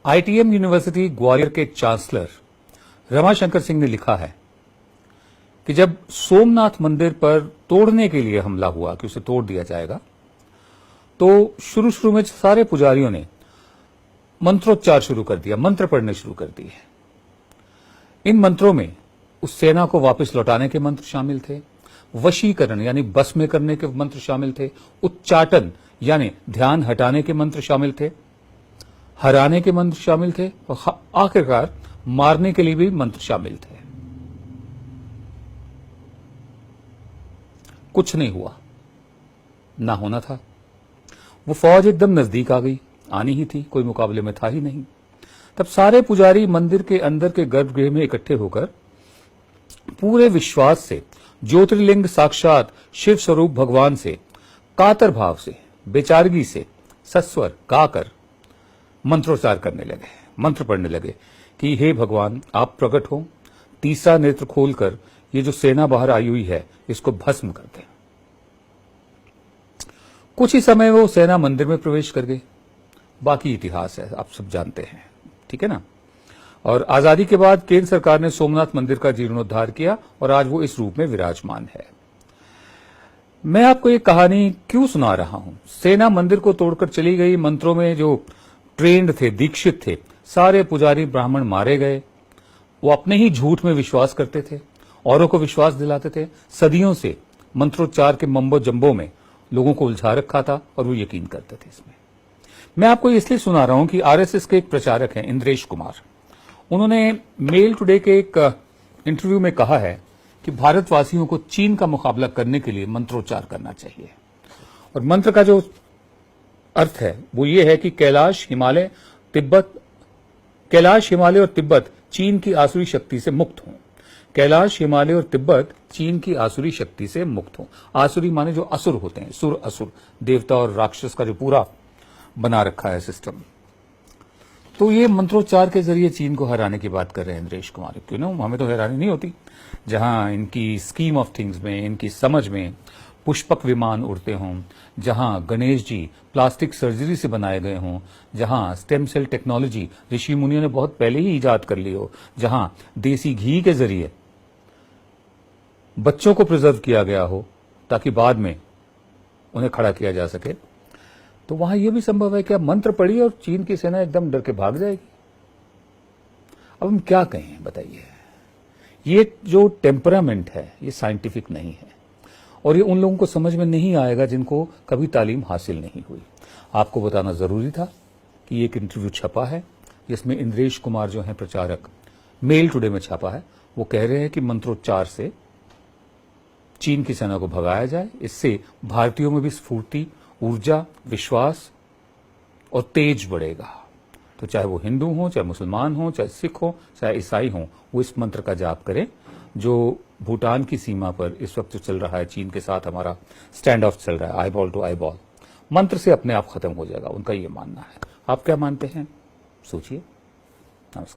ITM university Gwalior के chancellor Ramashankar Singh ने लिखा है कि जब सोमनाथ मंदिर पर तोड़ने के लिए हमला हुआ कि उसे तोड़ दिया जाएगा, तो शुरू में सारे पुजारियों ने मंत्रोच्चार शुरू कर दिया, मंत्र पढ़ने शुरू कर दिए। इन मंत्रों में उस सेना को वापस लौटाने के मंत्र शामिल थे, वशीकरण यानी बस में करने के मंत्र शामिल थे, उच्चाटन यानी ध्यान हटाने के मंत्र शामिल थे, हराने के मंत्र शामिल थे और आखिरकार मारने के लिए भी मंत्र शामिल थे। कुछ नहीं हुआ, ना होना था। वो फौज एकदम नजदीक आ गई, आनी ही थी, कोई मुकाबले में था ही नहीं। तब सारे पुजारी मंदिर के अंदर के गर्भगृह में इकट्ठे होकर पूरे विश्वास से ज्योतिर्लिंग साक्षात शिव स्वरूप भगवान से कातर भाव से, बेचारगी से सस्वर गाकर मंत्रोच्चार करने लगे, मंत्र पढ़ने लगे कि हे भगवान आप प्रकट हो, तीसरा नेत्र खोलकर ये जो सेना बाहर आई हुई है इसको भस्म कर दें। कुछ ही समय वो सेना मंदिर में प्रवेश कर गई। बाकी इतिहास है, आप सब जानते हैं, ठीक है ना। और आजादी के बाद केंद्र सरकार ने सोमनाथ मंदिर का जीर्णोद्धार किया और आज वो इस रूप में विराजमान है। मैं आपको ये कहानी क्यों सुना रहा हूं? सेना मंदिर को तोड़कर चली गई, मंत्रों में जो ट्रेंड थे, दीक्षित थे, सारे पुजारी ब्राह्मण मारे गए। वो अपने ही झूठ में विश्वास करते थे, औरों को विश्वास दिलाते थे। सदियों से मंत्रोच्चार के मम्बो जम्बो में लोगों को उलझा रखा था और वो यकीन करते थे इसमें। मैं आपको इसलिए सुना रहा हूं कि आरएसएस के एक प्रचारक हैं इंद्रेश कुमार, उन्होंने मेल टुडे के एक इंटरव्यू में कहा है कि भारतवासियों को चीन का मुकाबला करने के लिए मंत्रोच्चार करना चाहिए। और मंत्र का जो अर्थ है वो ये है कि कैलाश हिमालय और तिब्बत चीन की आसुरी शक्ति से मुक्त हों। कैलाश हिमालय और तिब्बत चीन की आसुरी शक्ति से मुक्त हों। आसुरी माने जो असुर होते हैं, सुर असुर, देवता और राक्षस का जो पूरा बना रखा है सिस्टम। तो ये मंत्रोच्चार के जरिए चीन को हराने की बात कर रहे हैं इंद्रेश कुमार। क्यों ना, हमें तो हैरानी नहीं होती जहां इनकी स्कीम ऑफ थिंग्स में, इनकी समझ में पुष्पक विमान उड़ते हों, जहां गणेश जी प्लास्टिक सर्जरी से बनाए गए हों, जहां स्टेम सेल टेक्नोलॉजी ऋषि मुनियों ने बहुत पहले ही इजाद कर ली हो, जहां देसी घी के जरिए बच्चों को प्रिजर्व किया गया हो ताकि बाद में उन्हें खड़ा किया जा सके, तो वहां यह भी संभव है कि आप मंत्र पढ़िए और चीन की सेना एकदम डर के भाग जाएगी। अब हम क्या कहें बताइए? ये जो टेम्परामेंट है ये साइंटिफिक नहीं है और ये उन लोगों को समझ में नहीं आएगा जिनको कभी तालीम हासिल नहीं हुई। आपको बताना जरूरी था कि एक इंटरव्यू छपा है जिसमें इंद्रेश कुमार जो है प्रचारक, मेल टुडे में छपा है। वो कह रहे हैं कि मंत्रोच्चार से चीन की सेना को भगाया जाए, इससे भारतीयों में भी स्फूर्ति, ऊर्जा, विश्वास और तेज बढ़ेगा। तो चाहे वो हिंदू हो, चाहे मुसलमान हो, चाहे सिख हो, चाहे ईसाई हो, वो इस मंत्र का जाप करें जो भूटान की सीमा पर इस वक्त जो चल रहा है, चीन के साथ हमारा स्टैंड ऑफ चल रहा है, eyeball to eyeball, मंत्र से अपने आप खत्म हो जाएगा, उनका ये मानना है। आप क्या मानते हैं? सोचिए। नमस्कार।